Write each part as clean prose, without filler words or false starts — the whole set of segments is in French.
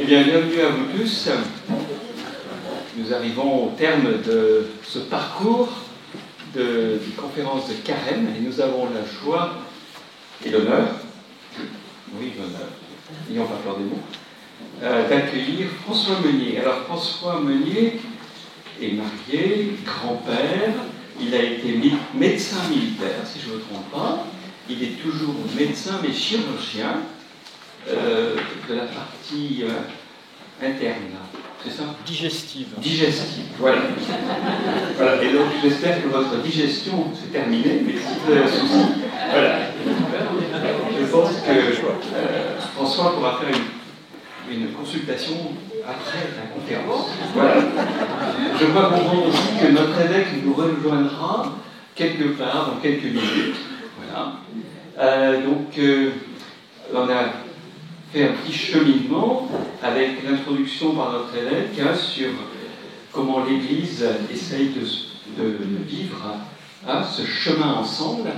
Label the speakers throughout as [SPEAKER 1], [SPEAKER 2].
[SPEAKER 1] bien, bienvenue à vous tous. Nous arrivons au terme de ce parcours de conférence de Carême et nous avons la joie et l'honneur, oui l'honneur, n'ayons pas peur des mots, d'accueillir François Meunier. Alors François Meunier est marié, grand-père, il a été médecin militaire, si je ne me trompe pas, il est toujours médecin mais chirurgien de la partie interne, c'est ça?
[SPEAKER 2] Digestive.
[SPEAKER 1] Digestive, voilà. Voilà. Et donc j'espère que votre digestion s'est terminée, mais si vous avez un souci, voilà. Je pense que François pourra faire une consultation après la conférence. Voilà. Je crois comprendre aussi que notre évêque nous rejoindra quelque part dans quelques minutes. Voilà. Donc, on a fait un petit cheminement avec l'introduction par notre évêque sur comment l'Église essaye de vivre ce chemin ensemble.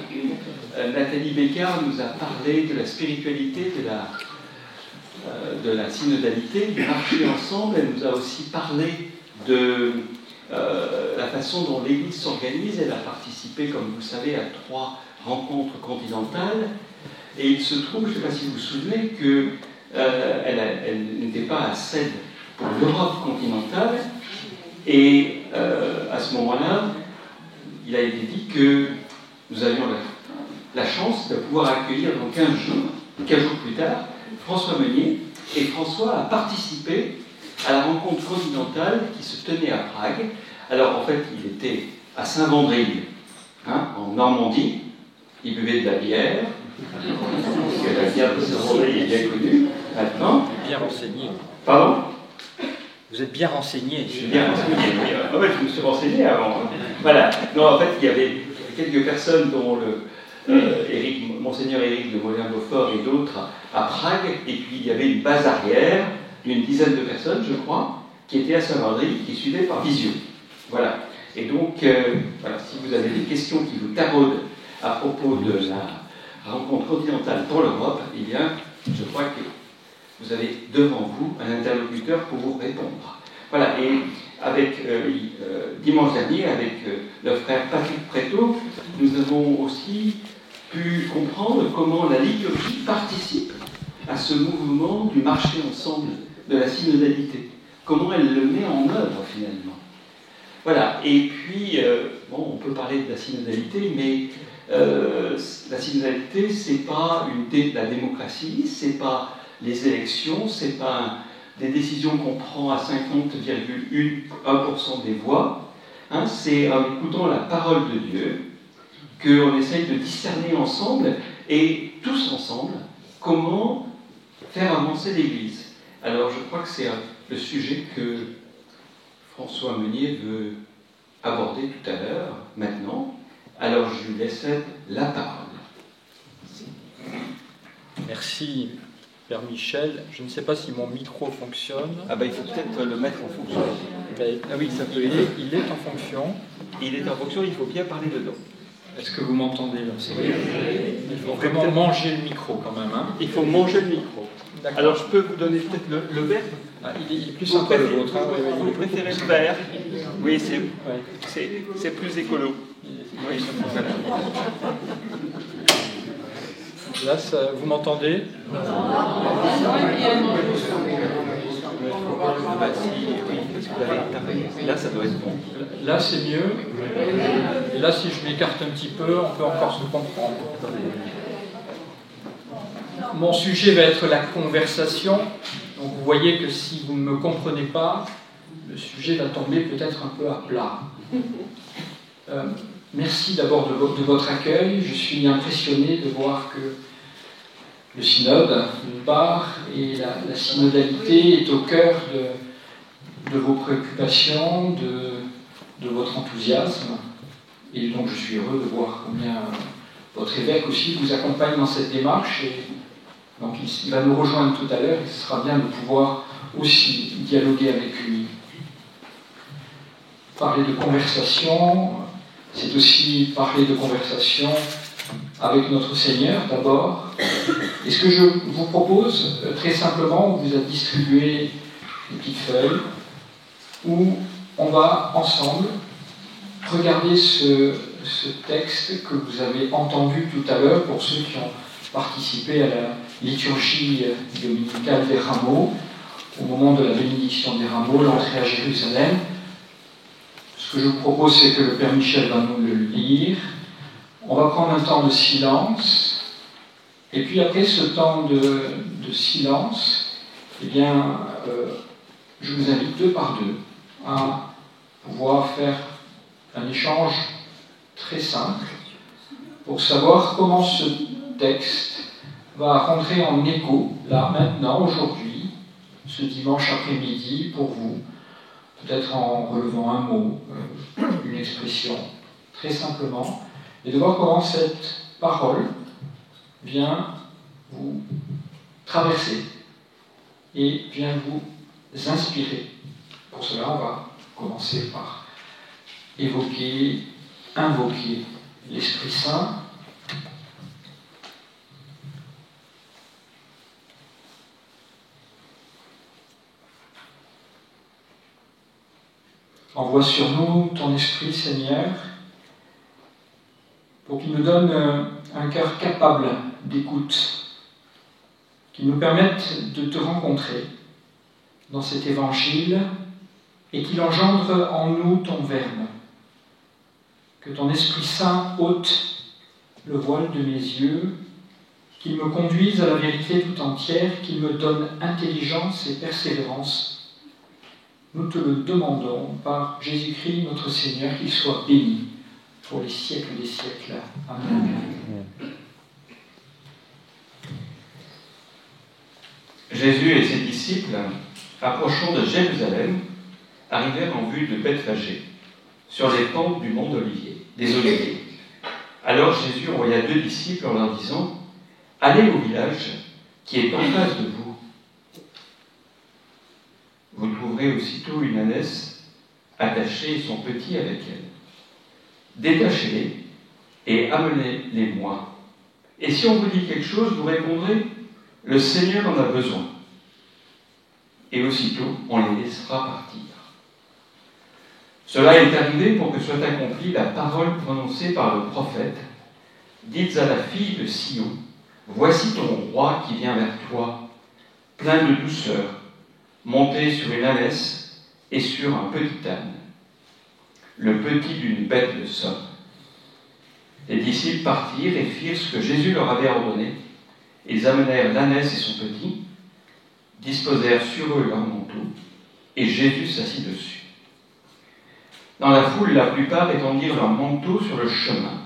[SPEAKER 1] Nathalie Bécard nous a parlé de la spiritualité, de la synodalité, du marcher ensemble. Elle nous a aussi parlé de la façon dont l'Église s'organise. Elle a participé, comme vous le savez, à 3 rencontres continentales. Et il se trouve, je ne sais pas si vous vous souvenez, qu'elle n'était pas à celle pour l'Europe continentale. Et à ce moment-là, il a été dit que nous avions la chance de pouvoir accueillir dans 15 jours plus tard, François Meunier. Et François a participé à la rencontre continentale qui se tenait à Prague. Alors en fait, il était à Saint-Vendrille, en Normandie. Il buvait de la bière. Parce que la bière de Saint-Vendrille est bien connue maintenant.
[SPEAKER 2] Bien renseigné.
[SPEAKER 1] Pardon?
[SPEAKER 2] Vous êtes bien renseigné.
[SPEAKER 1] Je suis bien renseigné. En fait, je me suis renseigné avant. Voilà. Non, en fait, il y avait quelques personnes, dont Monseigneur Éric de Molin-Beaufort et d'autres à Prague. Et puis, il y avait une base arrière d'une dizaine de personnes, je crois, qui étaient à Saint-Vendrille, qui suivaient par visio. Voilà. Et donc, voilà, si vous avez des questions qui vous taraudent à propos de la rencontre continentale pour l'Europe, eh bien, je crois que vous avez devant vous un interlocuteur pour vous répondre. Voilà, et avec dimanche dernier, avec le frère Patrick Prétot, nous avons aussi pu comprendre comment la liturgie participe à ce mouvement du marché ensemble de la synodalité. Comment elle le met en œuvre finalement. Voilà, et puis, bon, on peut parler de la synodalité, mais la synodalité, c'est pas la démocratie, c'est pas les élections, c'est pas des décisions qu'on prend à 50,1% des voix. C'est en écoutant la parole de Dieu qu'on essaye de discerner ensemble, et tous ensemble, comment faire avancer l'Église. Alors, je crois que c'est le sujet que François Meunier veut aborder tout à l'heure, maintenant. Alors, je lui laisse la parole.
[SPEAKER 2] Merci, Père Michel. Je ne sais pas si mon micro fonctionne.
[SPEAKER 1] Ah ben, il faut peut-être le mettre en fonction.
[SPEAKER 2] Ah oui, ça peut aider. Il est en fonction.
[SPEAKER 1] Il est en fonction, il faut bien parler dedans.
[SPEAKER 2] Est-ce que vous m'entendez là? Il faut vraiment manger le micro quand même.
[SPEAKER 1] Il faut manger le micro. Alors, je peux vous donner peut-être le verre?
[SPEAKER 2] Il est plus sympa le vôtre.
[SPEAKER 1] Vous préférez le verre? Oui, c'est plus écolo. Oui,
[SPEAKER 2] là, vous m'entendez?
[SPEAKER 1] Là, ça doit être bon.
[SPEAKER 2] Là, c'est mieux. Et là, si je m'écarte un petit peu, on peut encore se comprendre. Mon sujet va être la conversation. Donc, vous voyez que si vous ne me comprenez pas, le sujet va tomber peut-être un peu à plat. Merci d'abord de votre accueil. Je suis impressionné de voir que le synode, d'une part, et la synodalité est au cœur de vos préoccupations, de votre enthousiasme. Et donc je suis heureux de voir combien votre évêque aussi vous accompagne dans cette démarche. Et donc il va nous rejoindre tout à l'heure et ce sera bien de pouvoir aussi dialoguer avec lui. Parler de conversation, c'est aussi parler de conversation avec notre Seigneur d'abord, Et ce que je vous propose, très simplement, on vous a distribué des petites feuilles où on va ensemble regarder ce texte que vous avez entendu tout à l'heure pour ceux qui ont participé à la liturgie dominicale des rameaux, au moment de la bénédiction des rameaux, l'entrée à Jérusalem. Ce que je vous propose, c'est que le Père Michel va nous le lire. On va prendre un temps de silence, et puis après ce temps de silence, eh bien, je vous invite deux par deux à pouvoir faire un échange très simple pour savoir comment ce texte va rentrer en écho, là, maintenant, aujourd'hui, ce dimanche après-midi, pour vous, peut-être en relevant un mot, une expression, très simplement, et de voir comment cette parole vient vous traverser et vient vous inspirer. Pour cela, on va commencer par invoquer l'Esprit Saint. Envoie sur nous ton Esprit, Seigneur, pour qu'il nous donne un cœur capable d'écoute, qu'il nous permette de te rencontrer dans cet évangile et qu'il engendre en nous ton Verbe. Que ton Esprit Saint ôte le voile de mes yeux, qu'il me conduise à la vérité tout entière, qu'il me donne intelligence et persévérance. Nous te le demandons par Jésus-Christ notre Seigneur, qu'il soit béni pour les siècles des siècles. Amen.
[SPEAKER 1] Jésus et ses disciples, approchant de Jérusalem, arrivèrent en vue de Bethphagée, sur les pentes du mont des Oliviers. Alors Jésus envoya 2 disciples en leur disant : « Allez au village qui est en face de vous. Vous trouverez aussitôt une ânesse attachée et son petit avec elle. Détachez-les et amenez-les-moi. Et si on vous dit quelque chose, vous répondrez : le Seigneur en a besoin. Et aussitôt, on les laissera partir. Cela est arrivé pour que soit accomplie la parole prononcée par le prophète. Dites à la fille de Sion : voici ton roi qui vient vers toi, plein de douceur, monté sur une ânesse et sur un petit âne, le petit d'une bête de somme. Les disciples partirent et firent ce que Jésus leur avait ordonné. Ils amenèrent l'ânesse et son petit, disposèrent sur eux leurs manteaux, et Jésus s'assit dessus. Dans la foule, la plupart étendirent leurs manteaux sur le chemin.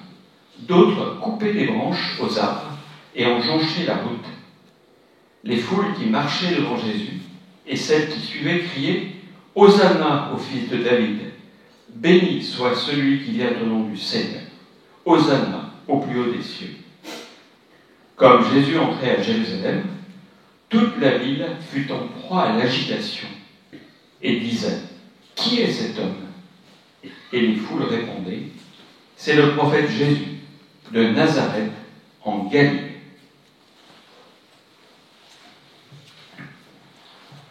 [SPEAKER 1] D'autres coupaient des branches aux arbres et en jonchaient la route. Les foules qui marchaient devant Jésus et celles qui suivaient criaient : « Hosanna au fils de David ! Béni soit celui qui vient au nom du Seigneur ! Hosanna au plus haut des cieux !» Comme Jésus entrait à Jérusalem, toute la ville fut en proie à l'agitation et disait : « Qui est cet homme ?» Et les foules répondaient : « C'est le prophète Jésus de Nazareth en Galilée. »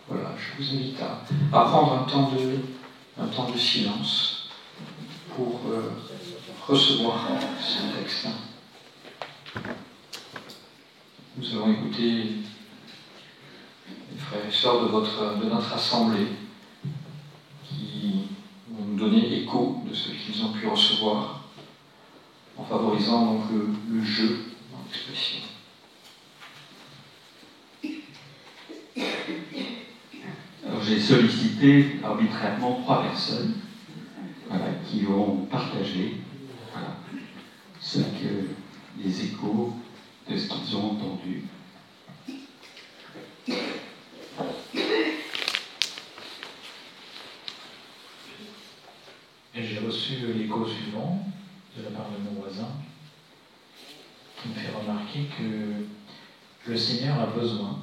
[SPEAKER 2] Voilà, je vous invite à prendre un temps de silence pour recevoir ce texte. Nous allons écouter les frères et sœurs de notre assemblée qui vont nous donner écho de ce qu'ils ont pu recevoir en favorisant donc le jeu dans l'expression.
[SPEAKER 1] Alors j'ai sollicité arbitrairement 3 personnes qui vont partager les échos de ce qu'ils ont entendu.
[SPEAKER 3] Et j'ai reçu l'écho suivant de la part de mon voisin qui me fait remarquer que le Seigneur a besoin.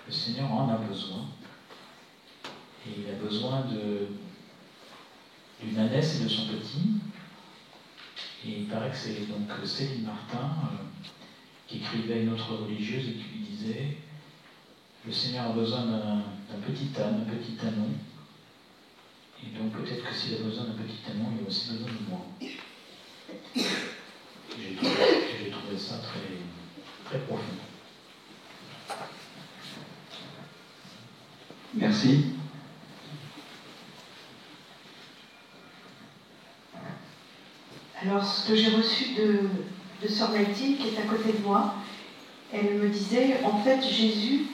[SPEAKER 3] Le Seigneur en a besoin. Et il a besoin d'une ânesse et de son petit. Et il paraît que c'est donc Céline Martin qui écrivait à une autre religieuse et qui lui disait « Le Seigneur a besoin d'un petit âne, un petit anon, et donc peut-être que s'il a besoin d'un petit anon, il a aussi besoin de moi. » J'ai trouvé ça très, très profond.
[SPEAKER 1] Merci.
[SPEAKER 4] Alors, ce que j'ai reçu de Sœur Mathilde, qui est à côté de moi, elle me disait, en fait, Jésus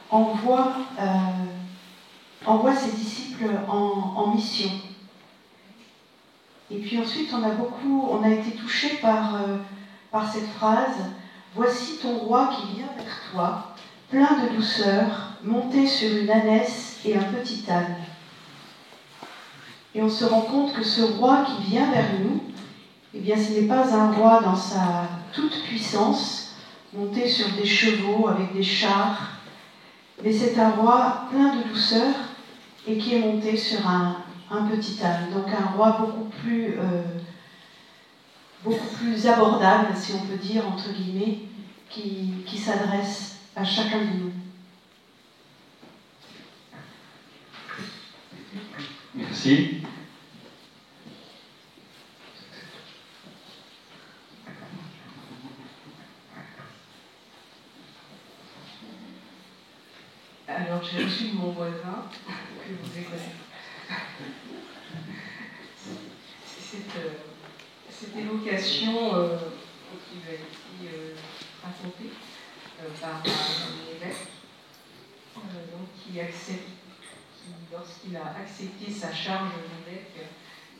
[SPEAKER 4] envoie ses disciples en mission. Et puis ensuite, on a été touchés par cette phrase, « Voici ton roi qui vient vers toi, plein de douceur, monté sur une ânesse et un petit âne. » Et on se rend compte que ce roi qui vient vers nous, eh bien, ce n'est pas un roi dans sa toute puissance, monté sur des chevaux avec des chars, mais c'est un roi plein de douceur et qui est monté sur un petit âne. Donc un roi beaucoup plus abordable, si on peut dire, entre guillemets, qui s'adresse à chacun de nous.
[SPEAKER 1] Merci.
[SPEAKER 5] Alors, j'ai reçu de mon voisin, que vous devez connaître. Cette évocation qui m'a été racontée par un évêque, qui, lorsqu'il a accepté sa charge d'évêque,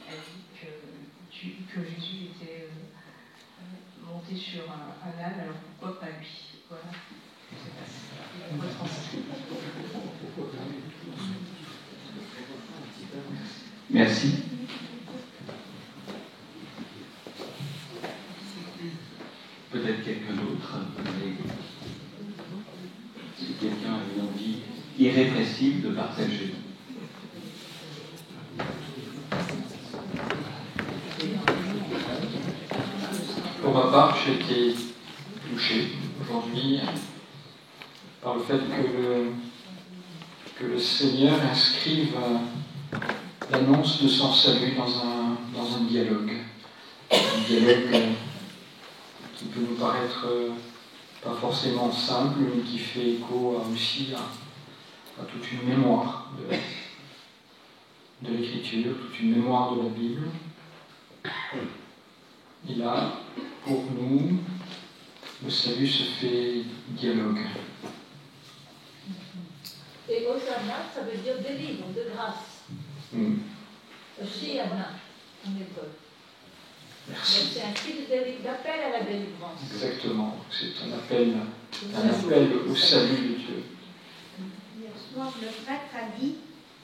[SPEAKER 5] a dit que Jésus était monté sur un âne, alors pourquoi pas lui? Voilà. Je ne sais pas si on peut transmettre.
[SPEAKER 1] Merci. Peut-être quelqu'un d'autre. Si quelqu'un a une envie irrépressible de partager.
[SPEAKER 2] Pour ma part, j'ai été touché aujourd'hui par le fait que le Seigneur inscrive l'annonce de son salut dans un dialogue. Un dialogue qui peut nous paraître pas forcément simple, mais qui fait écho aussi à toute une mémoire de l'Écriture, toute une mémoire de la Bible. Et là, pour nous, le salut se fait dialogue.
[SPEAKER 6] Et Hosanna, ça veut dire délivre, de grâce. Hosanna, en hébreu.
[SPEAKER 2] Merci.
[SPEAKER 6] Donc c'est un cri d'appel à la délivrance.
[SPEAKER 2] Exactement. C'est un appel au salut de Dieu.
[SPEAKER 7] Hier soir, le prêtre a dit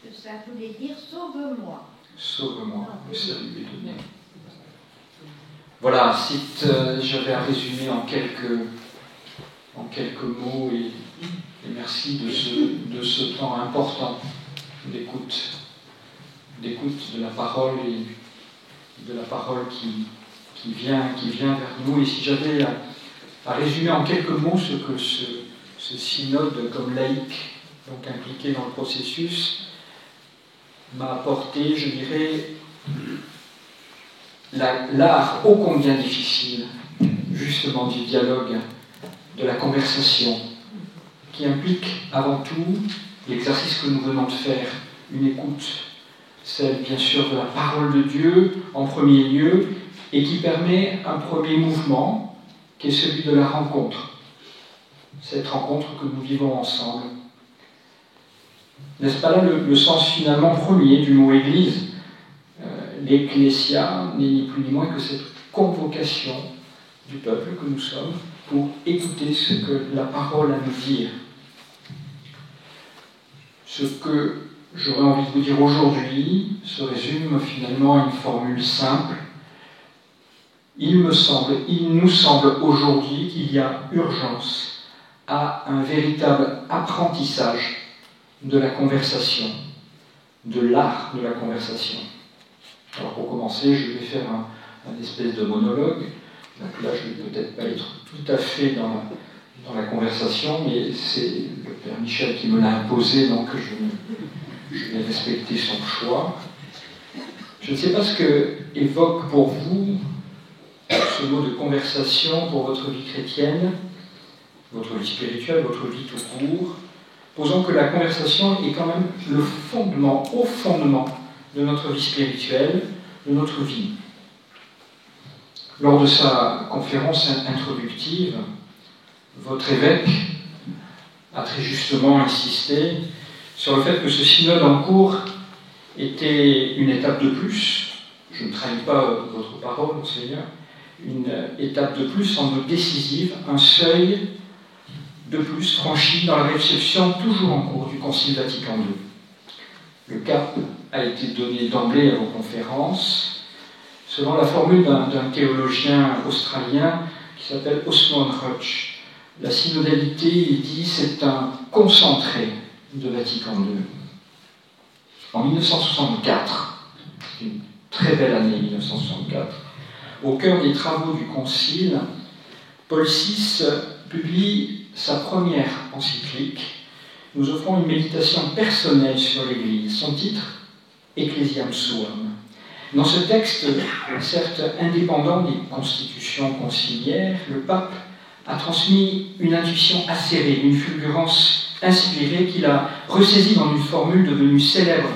[SPEAKER 7] que ça voulait dire « sauve-moi ».
[SPEAKER 2] Sauve-moi, le salut est donné. Voilà, si j'avais à résumer en quelques mots, et merci de ce temps important d'écoute de la parole et de la parole qui vient vers nous. Et si j'avais à résumer en quelques mots ce que ce synode, comme laïc, donc impliqué dans le processus, m'a apporté, je dirais, l'art ô combien difficile, justement, du dialogue, de la conversation, qui implique avant tout l'exercice que nous venons de faire, une écoute, celle bien sûr de la parole de Dieu en premier lieu, et qui permet un premier mouvement, qui est celui de la rencontre. Cette rencontre que nous vivons ensemble. N'est-ce pas là le sens finalement premier du mot Église? L'Ecclésia n'est ni plus ni moins que cette convocation du peuple que nous sommes pour écouter ce que la parole a à nous dire. Ce que j'aurais envie de vous dire aujourd'hui se résume finalement à une formule simple. Il nous semble aujourd'hui qu'il y a urgence à un véritable apprentissage de la conversation, de l'art de la conversation. Alors pour commencer, je vais faire un espèce de monologue Donc là, je ne vais peut-être pas être tout à fait dans la conversation, mais c'est le Père Michel qui me l'a imposé, donc je vais respecter son choix. Je ne sais pas ce que évoque pour vous ce mot de conversation pour votre vie chrétienne, votre vie spirituelle, votre vie tout court. Posons que la conversation est quand même le fondement, au fondement de notre vie spirituelle, de notre vie. Lors de sa conférence introductive, votre évêque a très justement insisté sur le fait que ce synode en cours était une étape de plus, je ne trahis pas votre parole, Seigneur, une étape de plus, sans doute décisive, un seuil de plus franchi dans la réception toujours en cours du Concile Vatican II. Le cap a été donné d'emblée à vos conférences, selon la formule d'un théologien australien qui s'appelle Osman Rutsch. La synodalité, il dit, c'est un concentré de Vatican II. En 1964, une très belle année 1964, au cœur des travaux du Concile, Paul VI publie sa première encyclique, nous offrant une méditation personnelle sur l'Église. Son titre, Ecclesiam Suam. Dans ce texte, certes indépendant des constitutions conciliaires, le pape a transmis une intuition acérée, une fulgurance inspirée qu'il a ressaisie dans une formule devenue célèbre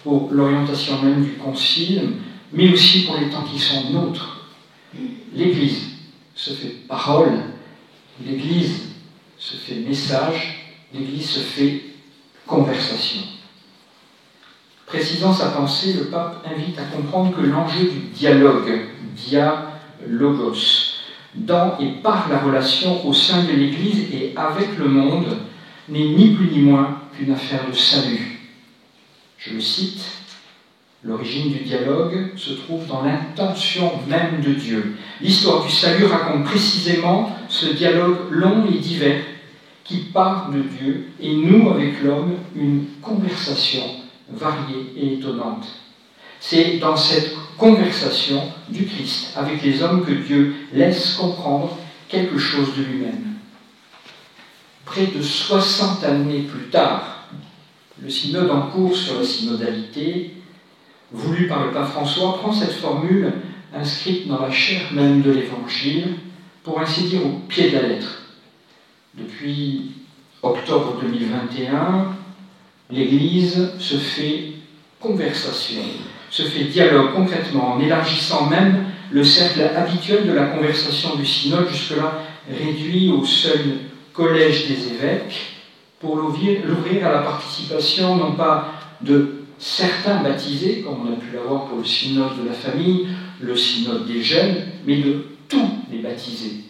[SPEAKER 2] pour l'orientation même du Concile, mais aussi pour les temps qui sont nôtres. L'Église se fait parole, l'Église se fait message, l'Église se fait conversation. Précisant sa pensée, le pape invite à comprendre que l'enjeu du dialogue, dialogos, dans et par la relation au sein de l'Église et avec le monde, n'est ni plus ni moins qu'une affaire de salut. Je le cite, « L'origine du dialogue se trouve dans l'intention même de Dieu. L'histoire du salut raconte précisément ce dialogue long et divers qui part de Dieu et noue avec l'homme une conversation variée et étonnante. C'est dans cette conversation du Christ avec les hommes que Dieu laisse comprendre quelque chose de lui-même. » Près de 60 années plus tard, le synode en cours sur la synodalité, voulu par le pape François, prend cette formule inscrite dans la chair même de l'Évangile, pour ainsi dire au pied de la lettre. Depuis octobre 2021, l'Église se fait conversation, se fait dialogue concrètement, en élargissant même le cercle habituel de la conversation du synode, jusque-là réduit au seul collège des évêques, pour l'ouvrir à la participation non pas de certains baptisés, comme on a pu l'avoir pour le synode de la famille, le synode des jeunes, mais de tous les baptisés.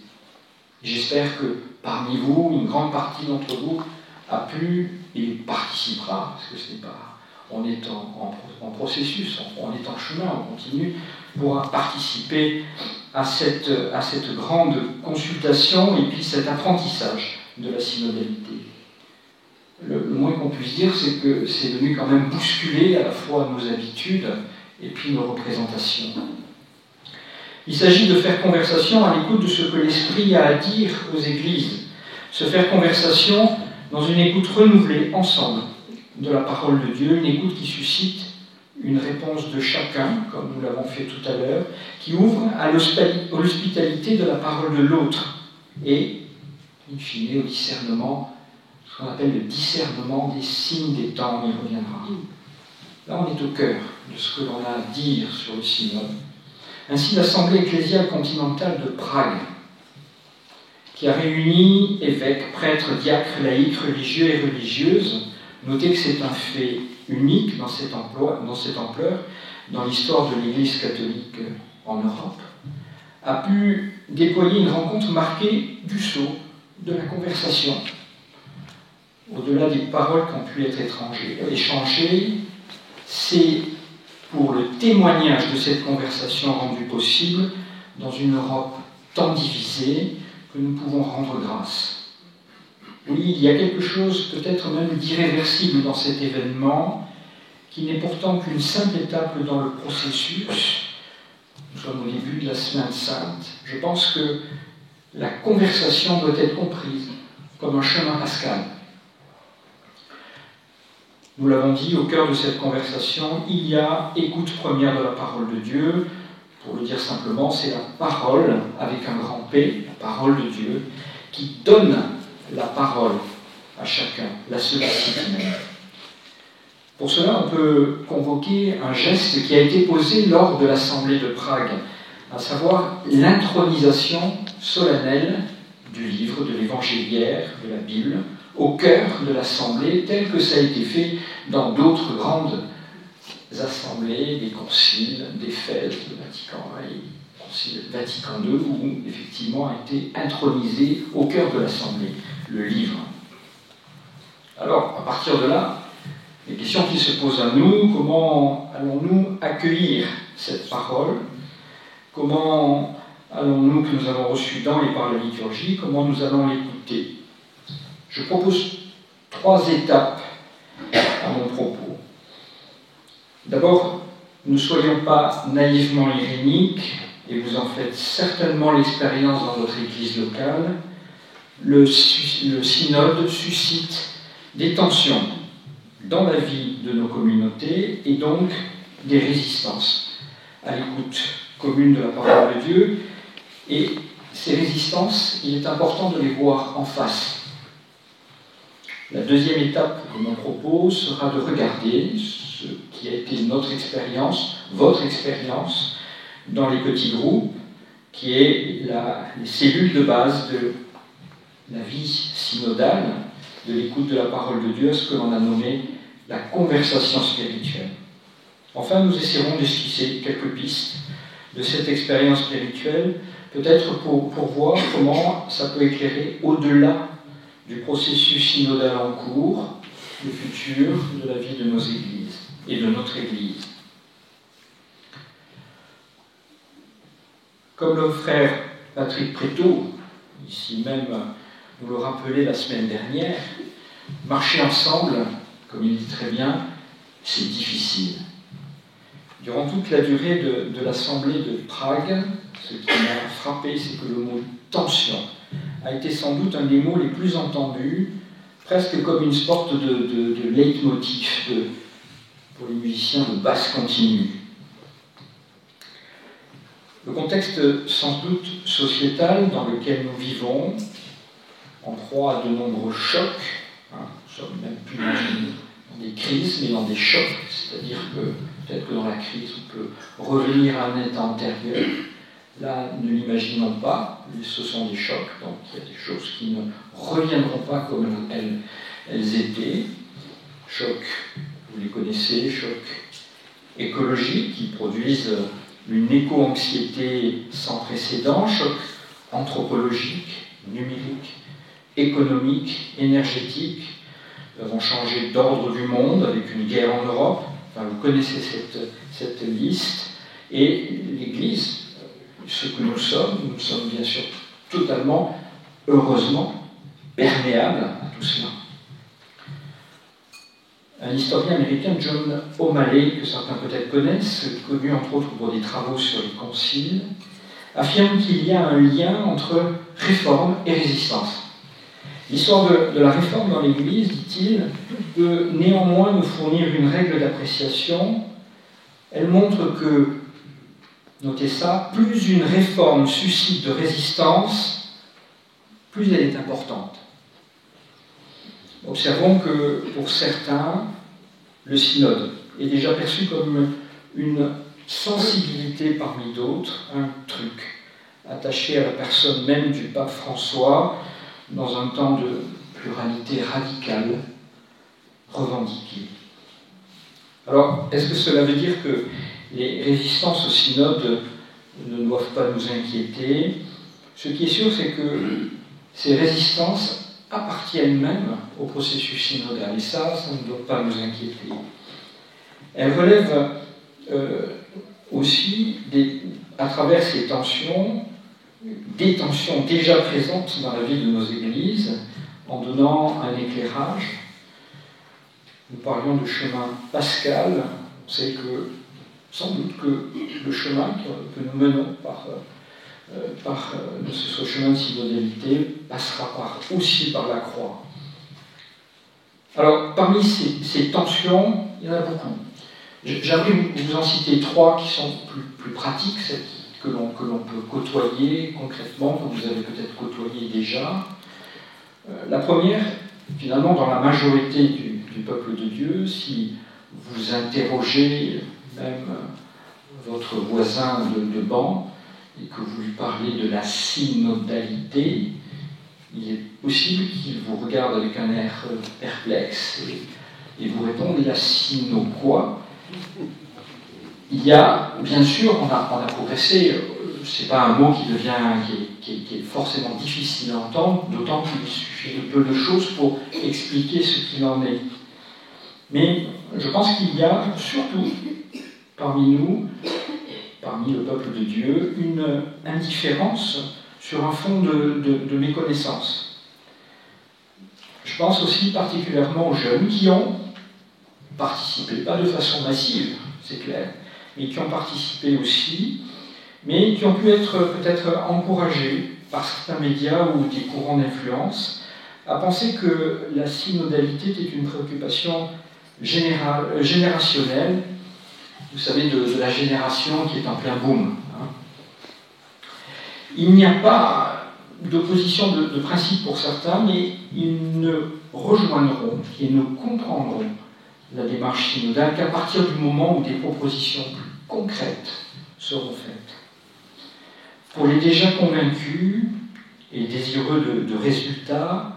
[SPEAKER 2] J'espère que parmi vous, une grande partie d'entre vous a pu et participera, parce que ce n'est pas, on est en processus, on est en chemin, on continue, pourra participer à cette grande consultation et puis cet apprentissage de la synodalité. Le moins qu'on puisse dire, c'est que c'est venu quand même bousculer à la fois nos habitudes et puis nos représentations. Il s'agit de faire conversation à l'écoute de ce que l'Esprit a à dire aux églises, se faire conversation dans une écoute renouvelée ensemble de la parole de Dieu, une écoute qui suscite une réponse de chacun, comme nous l'avons fait tout à l'heure, qui ouvre à l'hospitalité de la parole de l'autre et, in fine, au discernement, ce qu'on appelle le discernement des signes des temps, on y reviendra. Là, on est au cœur de ce que l'on a à dire sur le synode. Ainsi, l'Assemblée ecclésiale continentale de Prague, qui a réuni évêques, prêtres, diacres, laïcs, religieux et religieuses, notez que c'est un fait unique dans cette ampleur dans l'histoire de l'Église catholique en Europe, a pu déployer une rencontre marquée du sceau de la conversation, au-delà des paroles qui ont pu être échangées. C'est pour le témoignage de cette conversation rendue possible dans une Europe tant divisée que nous pouvons rendre grâce. Oui, il y a quelque chose peut-être même d'irréversible dans cet événement, qui n'est pourtant qu'une simple étape dans le processus, nous sommes au début de la Semaine Sainte, je pense que la conversation doit être comprise comme un chemin pascal. Nous l'avons dit, au cœur de cette conversation, il y a écoute première de la parole de Dieu. Pour le dire simplement, c'est la parole avec un grand P, la parole de Dieu, qui donne la parole à chacun, la sollicite même. Pour cela, on peut convoquer un geste qui a été posé lors de l'Assemblée de Prague, à savoir l'intronisation solennelle du livre de l'Évangéliaire, de la Bible, au cœur de l'Assemblée, tel que ça a été fait dans d'autres grandes assemblées, des conciles, des fêtes, le Vatican I, le Concile Vatican II, où effectivement a été intronisé au cœur de l'Assemblée le livre. Alors, à partir de là, les questions qui se posent à nous, comment allons-nous accueillir cette parole? Comment allons-nous, que nous avons reçu dans et par la liturgie, comment nous allons l'écouter? Je propose 3 étapes à mon propos. D'abord, ne soyons pas naïvement iréniques, et vous en faites certainement l'expérience dans votre église locale. Le synode suscite des tensions dans la vie de nos communautés et donc des résistances à l'écoute commune de la parole de Dieu. Et ces résistances, il est important de les voir en face. La deuxième étape de mon propos sera de regarder ce qui a été notre expérience, votre expérience, dans les petits groupes, qui est les cellules de base de la vie synodale, de l'écoute de la parole de Dieu, ce que l'on a nommé la conversation spirituelle. Enfin, nous essaierons d'esquisser quelques pistes de cette expérience spirituelle, peut-être pour voir comment ça peut éclairer au-delà du processus synodal en cours, le futur de la vie de nos églises et de notre Église. Comme le frère Patrick Prétot, ici même, nous le rappelait la semaine dernière, marcher ensemble, comme il dit très bien, c'est difficile. Durant toute la durée de l'Assemblée de Prague, ce qui m'a frappé, c'est que le mot « tension » a été sans doute un des mots les plus entendus, presque comme une sorte de leitmotiv pour les musiciens de basse continue. Le contexte sans doute sociétal dans lequel nous vivons, en proie à de nombreux chocs, nous ne sommes même plus dans des crises, mais dans des chocs, c'est-à-dire que peut-être que dans la crise on peut revenir à un état antérieur. Là, ne l'imaginons pas, ce sont des chocs, donc il y a des choses qui ne reviendront pas comme elles étaient. Chocs, vous les connaissez, chocs écologiques qui produisent une éco-anxiété sans précédent, chocs anthropologiques, numériques, économiques, énergétiques. Nous avons changé d'ordre du monde avec une guerre en Europe. Enfin, vous connaissez cette liste. Et l'Église, ce que nous sommes bien sûr totalement, heureusement, perméables à tout cela. Un historien américain, John O'Malley, que certains peut-être connaissent, connu entre autres pour des travaux sur les conciles, affirme qu'il y a un lien entre réforme et résistance. L'histoire de la réforme dans l'Église, dit-il, peut néanmoins nous fournir une règle d'appréciation. Elle montre que, notez ça, plus une réforme suscite de résistance, plus elle est importante. Observons que pour certains, le synode est déjà perçu comme une sensibilité parmi d'autres, un truc attaché à la personne même du pape François dans un temps de pluralité radicale revendiquée. Alors, est-ce que cela veut dire que les résistances au synode ne doivent pas nous inquiéter? Ce qui est sûr, c'est que ces résistances appartiennent même au processus synodal, et ça ne doit pas nous inquiéter. Elles relèvent aussi, à travers ces tensions, des tensions déjà présentes dans la vie de nos églises, en donnant un éclairage. Nous parlions de chemin pascal. On sait que sans doute que le chemin que nous menons ce chemin de synodalité passera aussi par la croix. Alors, parmi ces tensions, il y en a beaucoup. J'aimerais vous en citer 3 qui sont plus pratiques, celles que l'on peut côtoyer concrètement, que vous avez peut-être côtoyé déjà. La première, finalement, dans la majorité du peuple de Dieu, si vous interrogez même votre voisin de banc et que vous lui parlez de la synodalité, il est possible qu'il vous regarde avec un air perplexe et vous réponde la syno quoi. Il y a, bien sûr, on a progressé, c'est pas un mot qui est forcément difficile à entendre, d'autant qu'il suffit de peu de choses pour expliquer ce qu'il en est. Mais je pense qu'il y a surtout parmi nous, parmi le peuple de Dieu, une indifférence sur un fond de méconnaissance. Je pense aussi particulièrement aux jeunes qui ont participé, pas de façon massive, c'est clair, mais qui ont participé aussi, mais qui ont pu être peut-être encouragés par certains médias ou des courants d'influence à penser que la synodalité était une préoccupation générationnelle, vous savez, de la génération qui est en plein boom. Il n'y a pas d'opposition de principe pour certains, mais ils ne rejoindront et ne comprendront la démarche synodale qu'à partir du moment où des propositions plus concrètes seront faites. Pour les déjà convaincus et désireux de résultats,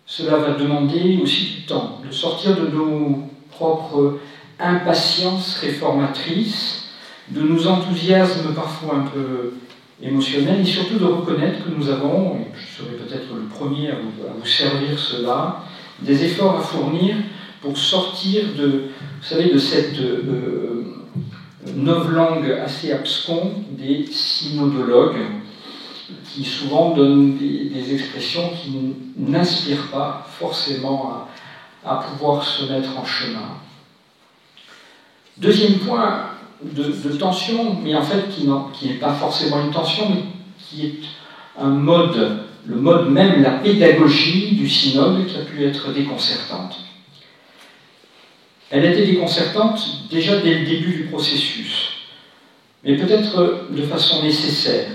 [SPEAKER 2] cela va demander aussi du temps, de sortir de nos propres impatiences réformatrices, de nos enthousiasmes parfois un peu émotionnels, et surtout de reconnaître que nous avons, et je serai peut-être le premier à vous servir cela, des efforts à fournir pour sortir de cette novlangue assez abscon des synodologues, qui souvent donnent des expressions qui n'inspirent pas forcément à pouvoir se mettre en chemin. Deuxième point de tension, mais en fait qui n'est pas forcément une tension, mais qui est un mode, le mode même, la pédagogie du synode qui a pu être déconcertante. Elle a été déconcertante déjà dès le début du processus, mais peut-être de façon nécessaire.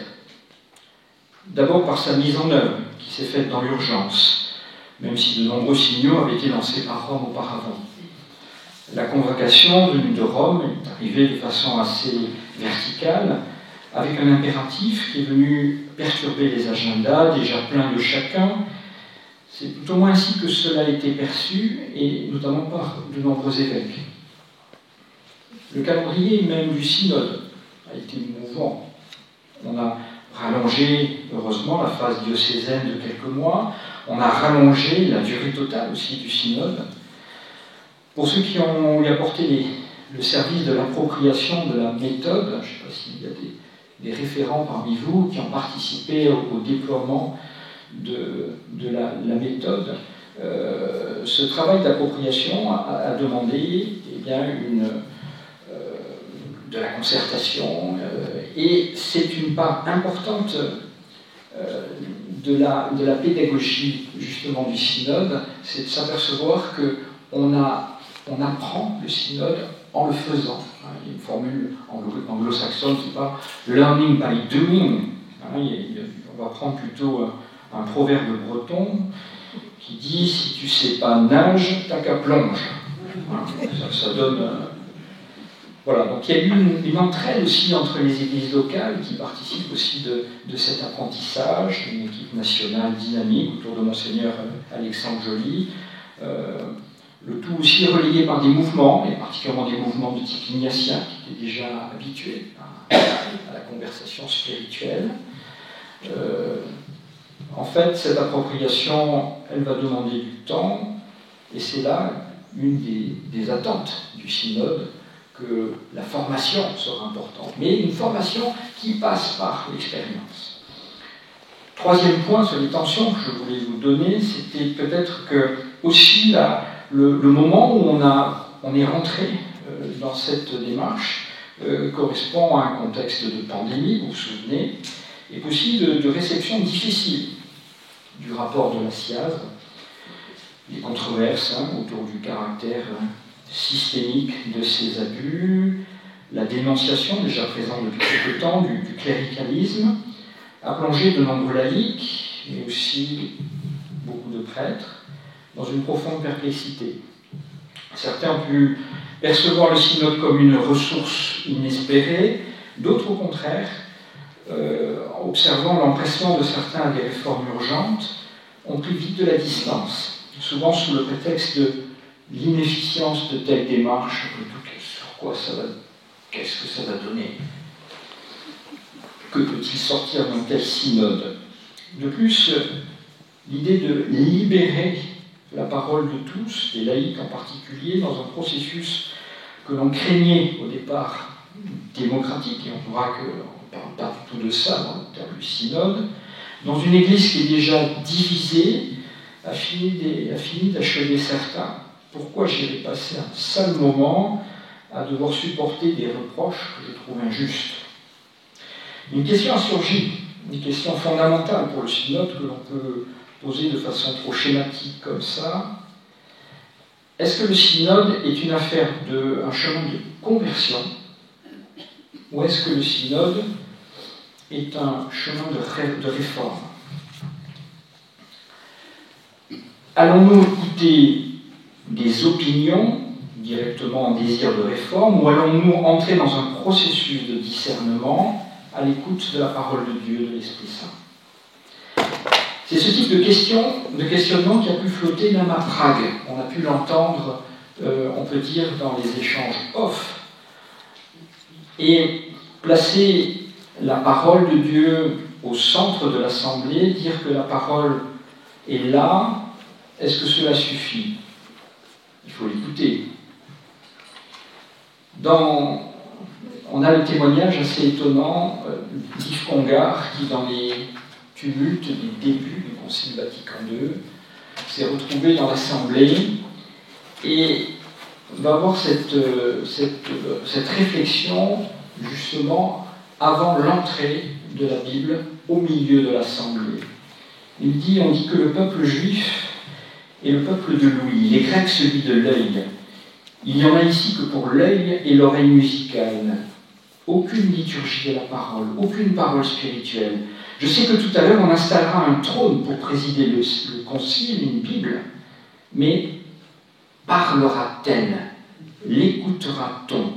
[SPEAKER 2] D'abord par sa mise en œuvre, qui s'est faite dans l'urgence, même si de nombreux signaux avaient été lancés par Rome auparavant. La convocation venue de Rome est arrivée de façon assez verticale, avec un impératif qui est venu perturber les agendas, déjà pleins de chacun. C'est tout au moins ainsi que cela a été perçu, et notamment par de nombreux évêques. Le calendrier même du synode a été mouvant. On a rallongé, heureusement, la phase diocésaine de quelques mois. On a rallongé la durée totale aussi du synode. Pour ceux qui ont y apporté le service de l'appropriation de la méthode, je ne sais pas s'il y a des référents parmi vous qui ont participé au déploiement de la méthode, ce travail d'appropriation a demandé de la concertation, et c'est une part importante de la pédagogie justement du synode, c'est de s'apercevoir qu'on apprend le synode en le faisant. Il y a une formule anglo-saxonne qui parle « learning by doing ». On va prendre plutôt un proverbe breton qui dit « si tu ne sais pas nage, t'as qu'à plonge ». Ça donne... Voilà, donc il y a eu une entraide aussi entre les églises locales qui participent aussi de cet apprentissage, une équipe nationale dynamique autour de Monseigneur Alexandre Joly, le tout aussi relayé par des mouvements, et particulièrement des mouvements de type ignatien qui étaient déjà habitués à la conversation spirituelle. En fait, cette appropriation, elle va demander du temps, et c'est là une des attentes du synode, que la formation sera importante, mais une formation qui passe par l'expérience. Troisième point sur les tensions que je voulais vous donner, c'était peut-être que aussi le moment où on est rentré dans cette démarche, correspond à un contexte de pandémie, vous vous souvenez, et aussi de réception difficile du rapport de la SIAZ, les controverses autour du caractère systémique de ces abus, la dénonciation déjà présente depuis quelque temps du cléricalisme, a plongé de nombreux laïcs, mais aussi beaucoup de prêtres, dans une profonde perplexité. Certains ont pu percevoir le synode comme une ressource inespérée, d'autres au contraire, observant l'empressement de certains à des réformes urgentes, ont pris vite de la distance, souvent sous le prétexte de l'inefficience de telle démarche, sur quoi ça va, qu'est-ce que ça va donner? Que peut-il sortir d'un tel synode? De plus, l'idée de libérer la parole de tous, des laïcs en particulier, dans un processus que l'on craignait au départ démocratique, et on verra qu'on ne parle pas du tout de ça dans le terme du synode, dans une église qui est déjà divisée, a fini d'achever certains. Pourquoi j'irai passer un sale moment à devoir supporter des reproches que je trouve injustes? Une question a surgi, une question fondamentale pour le synode que l'on peut poser de façon trop schématique comme ça. Est-ce que le synode est une affaire un chemin de conversion, ou est-ce que le synode est un chemin de réforme? Allons-nous écouter des opinions directement en désir de réforme, ou allons-nous entrer dans un processus de discernement à l'écoute de la parole de Dieu, de l'Esprit Saint? C'est ce type de questionnement qui a pu flotter même à Prague. On a pu l'entendre, on peut dire, dans les échanges off. Et placer la parole de Dieu au centre de l'Assemblée, dire que la parole est là, est-ce que cela suffit? Il faut l'écouter. On a le témoignage assez étonnant d'Yves Congar qui, dans les tumultes des débuts du Concile Vatican II, s'est retrouvé dans l'Assemblée et va avoir cette réflexion justement avant l'entrée de la Bible au milieu de l'Assemblée. On dit que le peuple juif est le peuple de l'ouïe, les Grecs celui de l'œil. Il n'y en a ici que pour l'œil et l'oreille musicale. Aucune liturgie de la parole, aucune parole spirituelle. Je sais que tout à l'heure on installera un trône pour présider le concile, une Bible, mais parlera-t-elle? L'écoutera-t-on?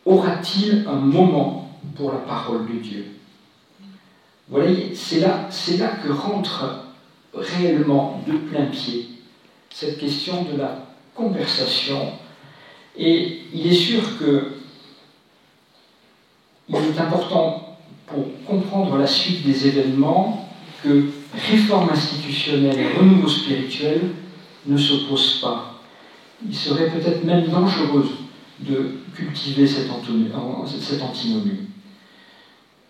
[SPEAKER 2] Aura-t-il un moment pour la parole de Dieu? Vous voyez, c'est là que rentre réellement de plein pied cette question de la conversation. Et il est sûr il est important pour comprendre la suite des événements que réforme institutionnelle et renouveau spirituel ne s'opposent pas. Il serait peut-être même dangereux de cultiver cette antinomie.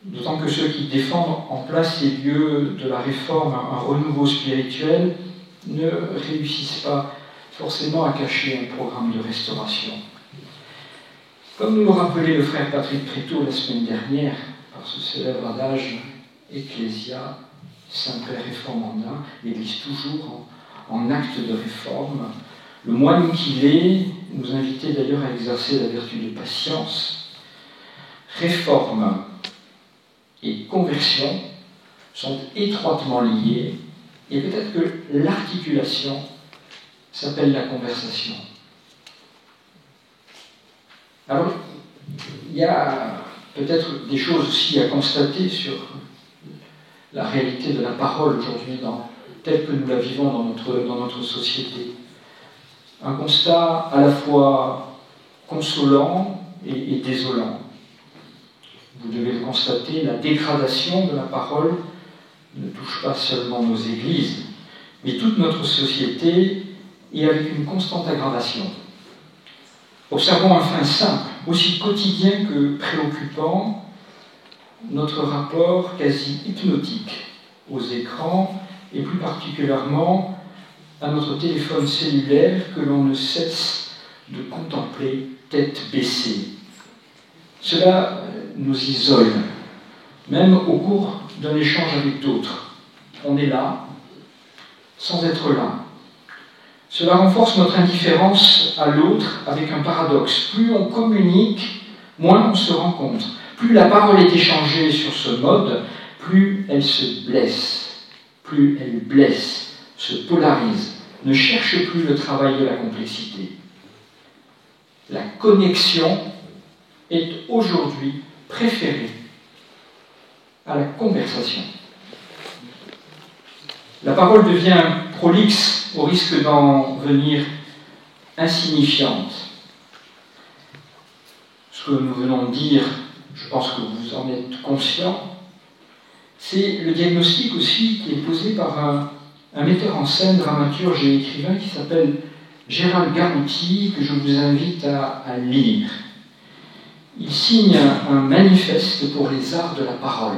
[SPEAKER 2] D'autant que ceux qui défendent en place les lieux de la réforme, un renouveau spirituel, ne réussissent pas forcément à cacher un programme de restauration. Comme nous le rappelait le frère Patrick Prétot la semaine dernière, par ce célèbre adage Ecclesia, Semper Reformanda, l'Église toujours en acte de réforme, le moine qu'il est nous invitait d'ailleurs à exercer la vertu de patience. Réforme et conversion sont étroitement liées, et peut-être que l'articulation s'appelle la conversation. Alors, il y a peut-être des choses aussi à constater sur la réalité de la parole aujourd'hui, telle que nous la vivons dans notre société. Un constat à la fois consolant et désolant. Vous devez le constater, la dégradation de la parole ne touche pas seulement nos églises, mais toute notre société, et avec une constante aggravation. Observons un fait simple, aussi quotidien que préoccupant, notre rapport quasi hypnotique aux écrans, et plus particulièrement à notre téléphone cellulaire que l'on ne cesse de contempler tête baissée. Cela nous isole, même au cours d'un échange avec d'autres. On est là, sans être là. Cela renforce notre indifférence à l'autre avec un paradoxe. Plus on communique, moins on se rencontre. Plus la parole est échangée sur ce mode, plus elle se blesse. Plus elle blesse, se polarise, ne cherche plus le travail de la complexité. La connexion est aujourd'hui préférée à la conversation. La parole devient prolixe au risque d'en venir insignifiante. Ce que nous venons de dire, je pense que vous en êtes conscients, c'est le diagnostic aussi qui est posé par un metteur en scène, dramaturge et écrivain qui s'appelle Gérald Garouti, que je vous invite à lire. Il signe un manifeste pour les arts de la parole.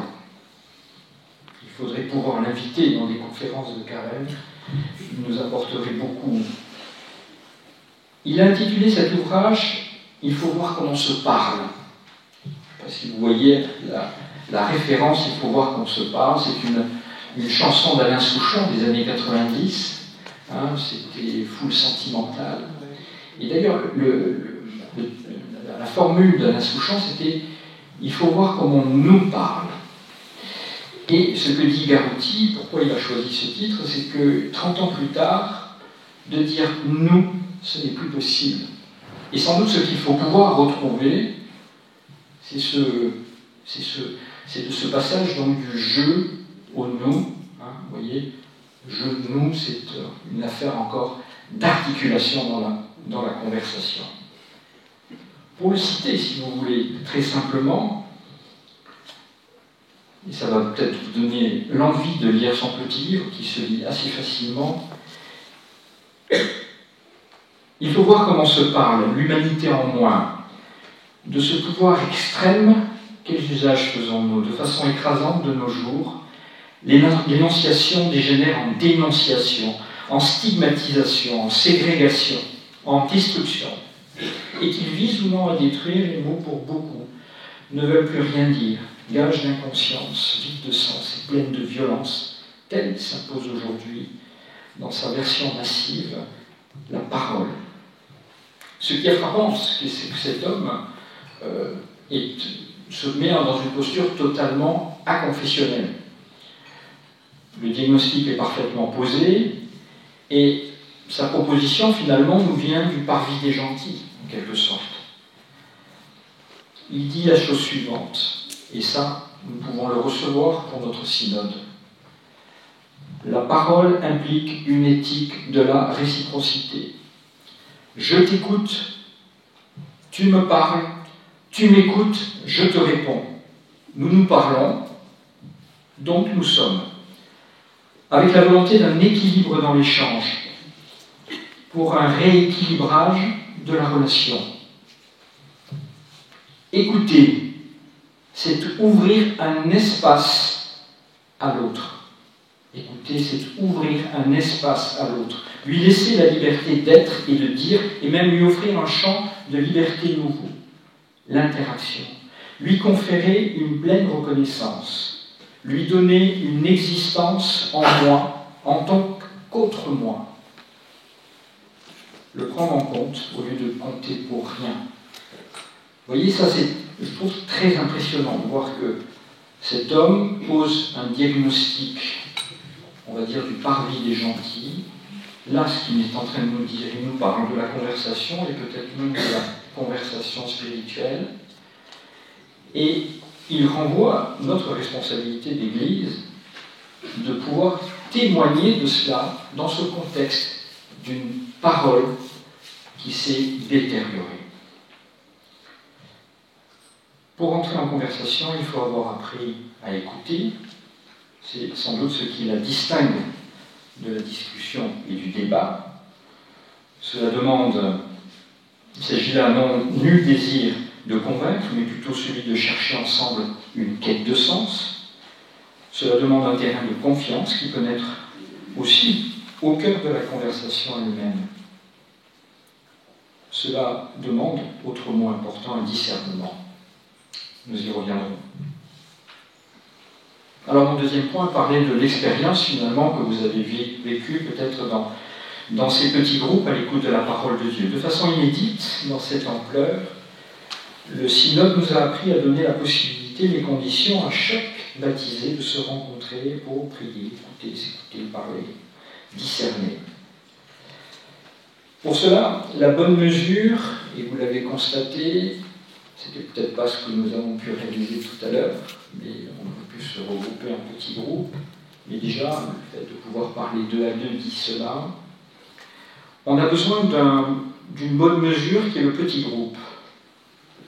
[SPEAKER 2] Il faudrait pouvoir l'inviter dans des conférences de Carême. Il nous apporterait beaucoup. Il a intitulé cet ouvrage « Il faut voir comment on se parle ». Je ne sais pas si vous voyez la référence « Il faut voir comment on se parle ». C'est une chanson d'Alain Souchon des années 90. C'était full sentimental. Et d'ailleurs, la formule d'Alain Souchon, c'était « Il faut voir comment on nous parle ». Et ce que dit Garouti, pourquoi il a choisi ce titre, c'est que 30 ans plus tard, de dire « nous », ce n'est plus possible. Et sans doute ce qu'il faut pouvoir retrouver, c'est de ce passage donc, du « je » au « nous ». Vous voyez, « je », « nous », c'est une affaire encore d'articulation dans la conversation. Pour le citer, si vous voulez, très simplement, et ça va peut-être vous donner l'envie de lire son petit livre, qui se lit assez facilement. Il faut voir comment se parle l'humanité en moins. De ce pouvoir extrême, quels usages faisons-nous? De façon écrasante de nos jours, l'énonciation dégénère en dénonciation, en stigmatisation, en ségrégation, en destruction. Et qu'il vise ou non à détruire, les mots pour beaucoup ne veulent plus rien dire. Gage d'inconscience, vide de sens et pleine de violence, telle s'impose aujourd'hui, dans sa version massive, la parole. Ce qui est frappant, c'est que cet homme se met dans une posture totalement aconfessionnelle. Le diagnostic est parfaitement posé, et sa proposition, finalement, nous vient du parvis des gentils, en quelque sorte. Il dit la chose suivante. Et ça, nous pouvons le recevoir pour notre synode. La parole implique une éthique de la réciprocité. Je t'écoute, tu me parles, tu m'écoutes, je te réponds. Nous nous parlons, donc nous sommes. Avec la volonté d'un équilibre dans l'échange, pour un rééquilibrage de la relation. Écouter, c'est ouvrir un espace à l'autre. Écouter, c'est ouvrir un espace à l'autre. Lui laisser la liberté d'être et de dire, et même lui offrir un champ de liberté nouveau. L'interaction. Lui conférer une pleine reconnaissance. Lui donner une existence en moi, en tant qu'autre moi. Le prendre en compte au lieu de compter pour rien. Vous voyez, ça c'est, je trouve, très impressionnant de voir que cet homme pose un diagnostic, on va dire, du parvis des gentils. Là, ce qu'il est en train de nous dire, il nous parle de la conversation et peut-être même de la conversation spirituelle. Et il renvoie notre responsabilité d'Église de pouvoir témoigner de cela dans ce contexte d'une parole qui s'est détériorée. Pour entrer en conversation, il faut avoir appris à écouter. C'est sans doute ce qui la distingue de la discussion et du débat. Cela demande, il s'agit là non nul désir de convaincre, mais plutôt celui de chercher ensemble une quête de sens. Cela demande un terrain de confiance qui peut être aussi au cœur de la conversation elle-même. Cela demande, autre mot important, un discernement. Nous y reviendrons. Alors mon deuxième point parlait de l'expérience finalement que vous avez vécue peut-être dans ces petits groupes à l'écoute de la parole de Dieu. De façon inédite, dans cette ampleur, le synode nous a appris à donner la possibilité, les conditions à chaque baptisé de se rencontrer pour prier, écouter, s'écouter, parler, discerner. Pour cela, la bonne mesure, et vous l'avez constaté, c'était peut-être pas ce que nous avons pu réaliser tout à l'heure, mais on aurait pu se regrouper en petits groupes, mais déjà, le fait de pouvoir parler 2 à 2 dit cela. On a besoin d'une bonne mesure qui est le petit groupe.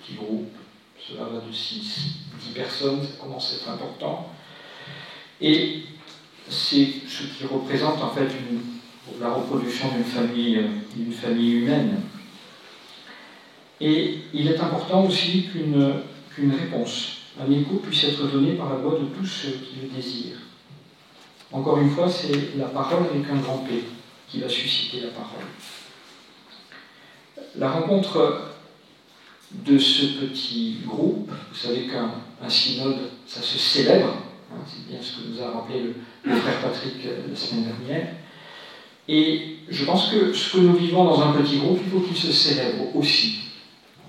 [SPEAKER 2] Petit groupe, cela va de 6, 10 personnes, ça commence à être important. Et c'est ce qui représente en fait la reproduction d'une famille humaine. Et il est important aussi qu'une réponse, un écho puisse être donné par la voix de tous ceux qui le désirent. Encore une fois, c'est la parole avec un grand P qui va susciter la parole. La rencontre de ce petit groupe, vous savez qu'un synode, ça se célèbre, hein, c'est bien ce que nous a rappelé le frère Patrick la semaine dernière, et je pense que ce que nous vivons dans un petit groupe, il faut qu'il se célèbre aussi.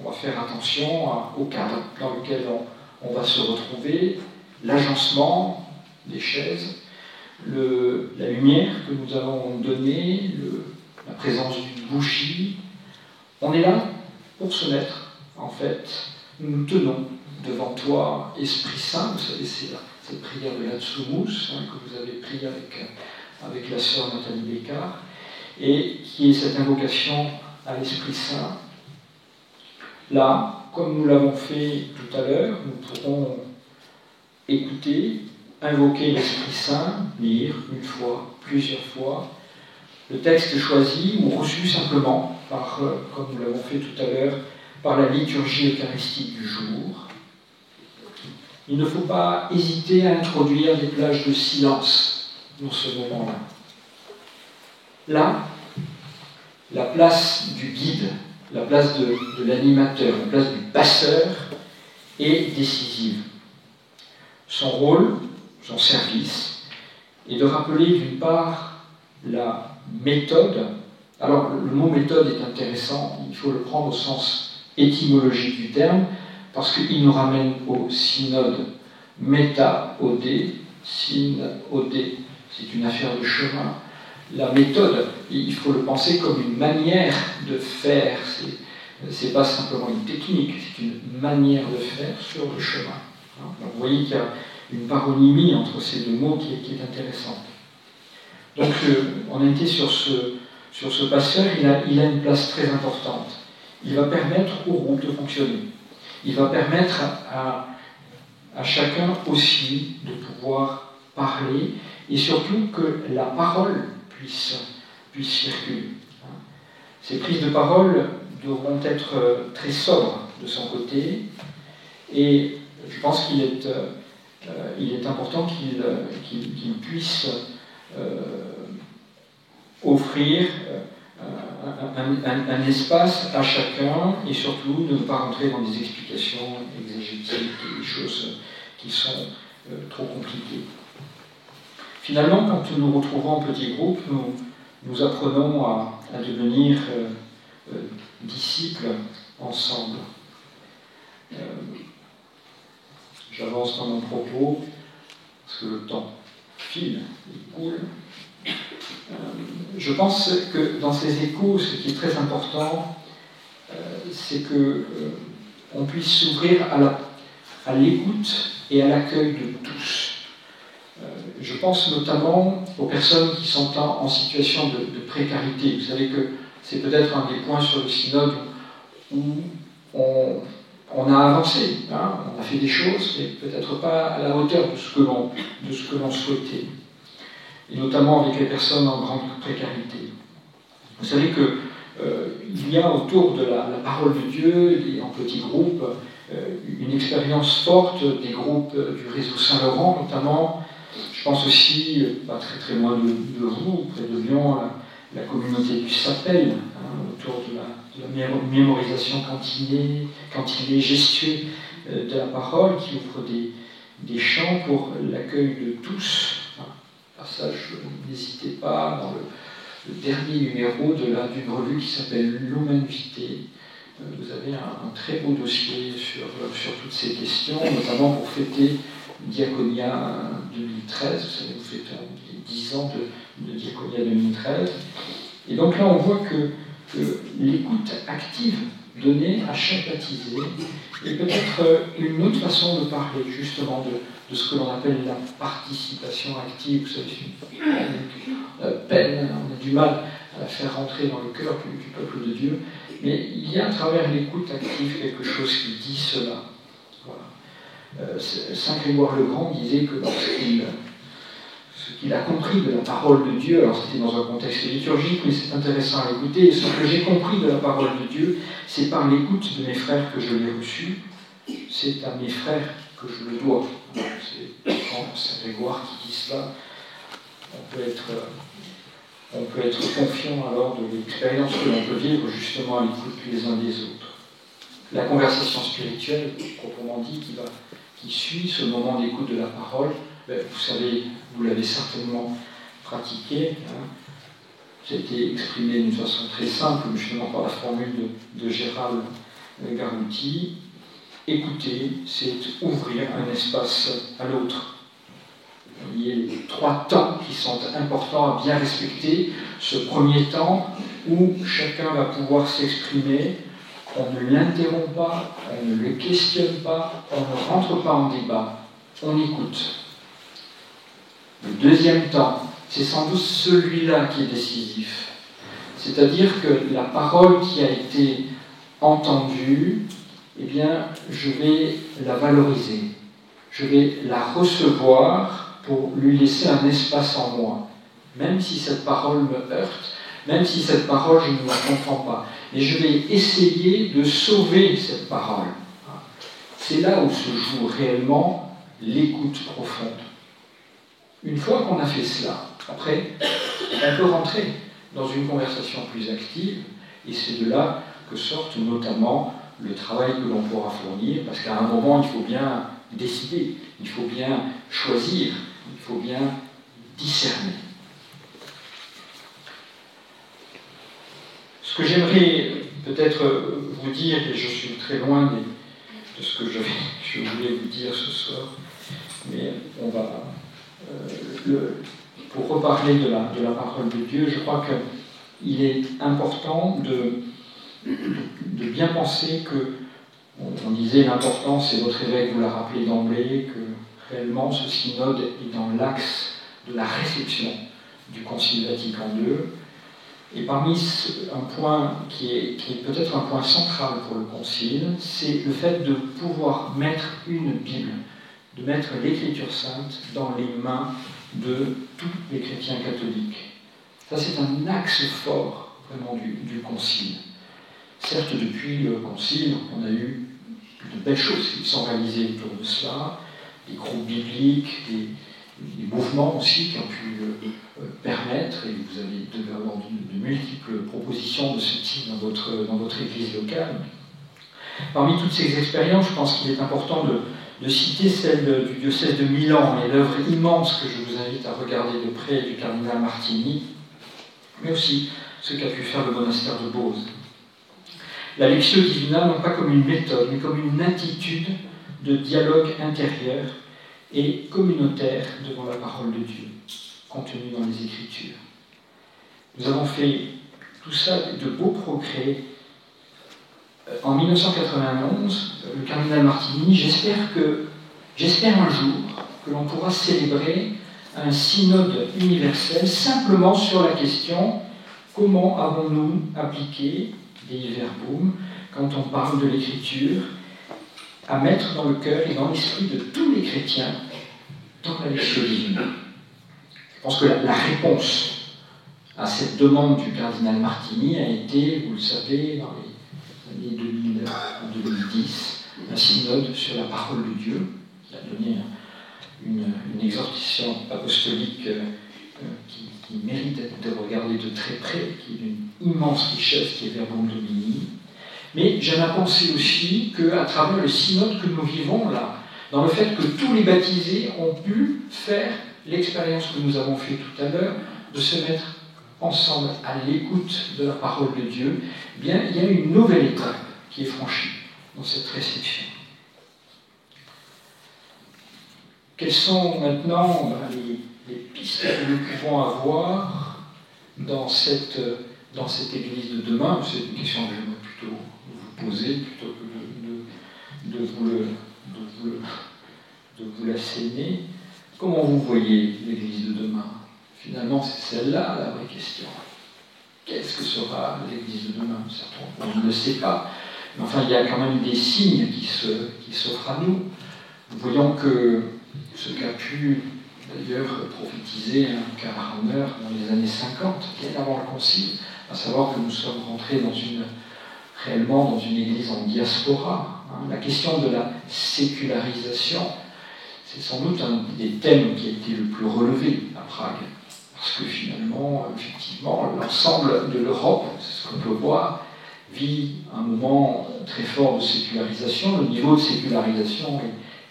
[SPEAKER 2] On va faire attention au cadre dans lequel on va se retrouver, l'agencement des chaises, la lumière que nous allons donner, la présence d'une bougie. On est là pour se mettre, en fait, nous nous tenons devant toi, Esprit Saint. Vous savez, c'est cette prière de l'Atsumous que vous avez priée avec la sœur Nathalie Bécard, et qui est cette invocation à l'Esprit Saint. Là, comme nous l'avons fait tout à l'heure, nous pourrons écouter, invoquer l'Esprit Saint, lire une fois, plusieurs fois, le texte choisi ou reçu simplement, comme nous l'avons fait tout à l'heure, par la liturgie eucharistique du jour. Il ne faut pas hésiter à introduire des plages de silence dans ce moment-là. Là, la place du guide, la place de l'animateur, la place du passeur est décisive. Son rôle, son service, est de rappeler d'une part la méthode. Alors le mot méthode est intéressant, il faut le prendre au sens étymologique du terme, parce qu'il nous ramène au synode méta-odé, syn-odé, c'est une affaire de chemin. La méthode, il faut le penser comme une manière de faire, c'est pas simplement une technique, c'est une manière de faire sur le chemin. Donc vous voyez qu'il y a une paronymie entre ces deux mots qui est intéressante. Donc on a été sur ce passeur, il a une place très importante. Il va permettre au groupe de fonctionner. Il va permettre à chacun aussi de pouvoir parler, et surtout que la parole puisse circuler. Ces prises de parole devront être très sobres de son côté, et je pense qu'il est important qu'il puisse offrir un espace à chacun, et surtout ne pas rentrer dans des explications exégétiques et des choses qui sont trop compliquées. Finalement, quand nous nous retrouvons en petits groupes, nous apprenons à devenir disciples ensemble. J'avance dans mon propos, parce que le temps file, il coule. Je pense que dans ces échos, ce qui est très important, c'est qu'on puisse s'ouvrir à l'écoute et à l'accueil de tous. Je pense notamment aux personnes qui sont en situation de précarité. Vous savez que c'est peut-être un des points sur le synode où on a avancé, hein, on a fait des choses, mais peut-être pas à la hauteur de ce que l'on souhaitait. Et notamment avec les personnes en grande précarité. Vous savez qu'il y a autour de la parole de Dieu, et en petits groupes, une expérience forte des groupes du réseau Saint-Laurent, notamment. Je pense aussi, pas très très loin de vous, près de Lyon, la communauté du Sapel, autour de la mémorisation cantinée, gestuée de la parole qui ouvre des champs pour l'accueil de tous. Passage, n'hésitez pas, dans le dernier numéro d'une revue qui s'appelle Lumen Vitae. Vous avez un très beau dossier sur toutes ces questions, notamment pour fêter Diaconia 2013. Vous savez, vous fêtez les 10 ans de Diaconia 2013. Et donc là, on voit que l'écoute active donnée à chaque baptisé est peut-être une autre façon de parler justement de ce que l'on appelle la participation active. Vous savez, on a peine, on a du mal à la faire rentrer dans le cœur du peuple de Dieu, mais il y a à travers l'écoute active quelque chose qui dit cela. Voilà. Saint Grégoire le Grand disait que ce qu'il a compris de la parole de Dieu, alors c'était dans un contexte liturgique, mais c'est intéressant à écouter, et ce que j'ai compris de la parole de Dieu, c'est par l'écoute de mes frères que je l'ai reçu, c'est à mes frères que je le dois. C'est Saint Grégoire qui dit cela. On peut être confiant alors de l'expérience que l'on peut vivre justement à l'écoute les uns des autres. La conversation spirituelle, proprement dit, qui suit ce moment d'écoute de la parole, vous savez, vous l'avez certainement pratiqué, ça a été exprimé d'une façon très simple, justement par la formule de Gérald Garouti. Écouter, c'est ouvrir un espace à l'autre. Il y a les 3 temps qui sont importants à bien respecter. Ce premier temps où chacun va pouvoir s'exprimer, on ne l'interrompt pas, on ne le questionne pas, on ne rentre pas en débat, on écoute. Le deuxième temps, c'est sans doute celui-là qui est décisif. C'est-à-dire que la parole qui a été entendue, eh bien, je vais la valoriser. Je vais la recevoir pour lui laisser un espace en moi. Même si cette parole me heurte, même si cette parole, je ne la comprends pas. Et je vais essayer de sauver cette parole. C'est là où se joue réellement l'écoute profonde. Une fois qu'on a fait cela, après, on peut rentrer dans une conversation plus active, et c'est de là que sortent notamment le travail que l'on pourra fournir, parce qu'à un moment, il faut bien décider, il faut bien choisir, il faut bien discerner. Ce que j'aimerais peut-être vous dire, et je suis très loin de ce que je voulais vous dire ce soir, mais on va... pour reparler de la parole de Dieu, je crois qu'il est important de bien penser que, on disait l'important, c'est votre évêque vous l'a rappelé d'emblée, que réellement ce synode est dans l'axe de la réflexion du Concile Vatican II. Et parmi un point qui est peut-être un point central pour le Concile, c'est le fait de pouvoir mettre une Bible, de mettre l'Écriture sainte dans les mains de tous les chrétiens catholiques. Ça, c'est un axe fort, vraiment, du Concile. Certes, depuis le Concile, on a eu de belles choses qui sont réalisées autour de cela, des groupes bibliques, des mouvements aussi qui ont pu permettre, et vous devez avoir de multiples propositions de ce type dans votre église locale. Parmi toutes ces expériences, je pense qu'il est important de citer celle du diocèse de Milan et l'œuvre immense que je vous invite à regarder de près du cardinal Martini, mais aussi ce qu'a pu faire le monastère de Beauce. La Lectio Divina, non pas comme une méthode, mais comme une attitude de dialogue intérieur et communautaire devant la parole de Dieu, contenue dans les Écritures. Nous avons fait tout ça de beaux progrès. En 1991, le cardinal Martini, j'espère un jour que l'on pourra célébrer un synode universel simplement sur la question comment avons-nous appliqué Dei Verbum quand on parle de l'écriture à mettre dans le cœur et dans l'esprit de tous les chrétiens dans la Lectio Divina. Je pense que la réponse à cette demande du cardinal Martini a été, vous le savez, dans les années 2010, un synode sur la parole de Dieu, qui a donné une exhortation apostolique qui mérite d'être regardée de très près, qui est d'une immense richesse, qui est Verbum Domini. Mais j'aime à penser aussi qu'à travers le synode que nous vivons là, dans le fait que tous les baptisés ont pu faire l'expérience que nous avons fait tout à l'heure, de se mettre ensemble à l'écoute de la parole de Dieu, eh bien, il y a une nouvelle étape qui est franchie dans cette réception. Quelles sont maintenant les pistes que nous pouvons avoir dans cette Église de demain? C'est une question que j'aimerais plutôt vous poser, plutôt que de vous l'asséner. Comment vous voyez l'Église de demain? Finalement, c'est celle-là la vraie question. Qu'est-ce que sera l'Église de demain? On ne le sait pas, mais enfin, il y a quand même des signes qui s'offrent à nous. Nous voyons que ce qu'a pu d'ailleurs prophétiser un Karl dans les années 50, bien avant le Concile, à savoir que nous sommes rentrés réellement dans une Église en diaspora. La question de la sécularisation, c'est sans doute un des thèmes qui a été le plus relevé à Prague. Parce que finalement, effectivement, l'ensemble de l'Europe, c'est ce qu'on peut voir, vit un moment très fort de sécularisation. Le niveau de sécularisation